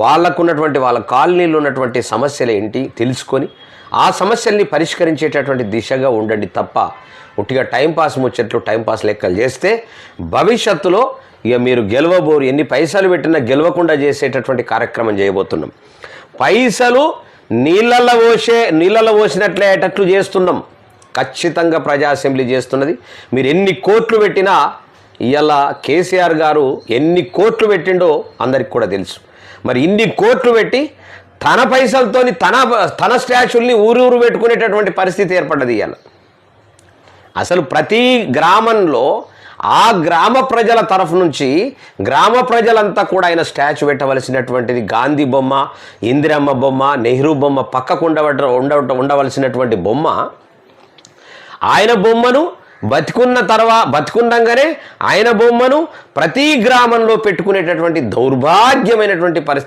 వాళ్ళకున్నటువంటి వాళ్ళ కాలనీలో ఉన్నటువంటి సమస్యలు ఏంటి తెలుసుకొని ఆ సమస్యల్ని పరిష్కరించేటటువంటి దిశగా ఉండండి తప్ప ఉట్టిగా టైంపాస్ ముచ్చట్లు టైంపాస్ లెక్కలు చేస్తే భవిష్యత్తులో ఇక మీరు గెలవబోరు. ఎన్ని పైసలు పెట్టినా గెలవకుండా చేసేటటువంటి కార్యక్రమం చేయబోతున్నాం. పైసలు నీళ్ళల్లో పోసినట్లేటట్లు చేస్తున్నాం. ఖచ్చితంగా ప్రజా అసెంబ్లీ చేస్తున్నది. మీరు ఎన్ని కోట్లు పెట్టినా ఇవాళ కేసీఆర్ గారు ఎన్ని కోట్లు పెట్టిండో అందరికి కూడా తెలుసు. మరి ఇన్ని కోట్లు పెట్టి తన పైసలతోని తన స్టాచ్యుల్ని ఊరూరు పెట్టుకునేటటువంటి పరిస్థితి ఏర్పడ్డది. ఇవాళ అసలు ప్రతి గ్రామంలో ఆ గ్రామ ప్రజల తరఫు నుంచి గ్రామ ప్రజలంతా కూడా ఆయన స్టాచ్యూ పెట్టవలసినటువంటిది. గాంధీ బొమ్మ, ఇందిరమ్మ బొమ్మ, నెహ్రూ బొమ్మ పక్కకు ఉండవలసినటువంటి బొమ్మ, ఆయన బొమ్మను బతికున్నంగానే ఆయన బొమ్మను ప్రతి గ్రామంలో పెట్టుకునేటటువంటి దౌర్భాగ్యమైనటువంటి పరిస్థితి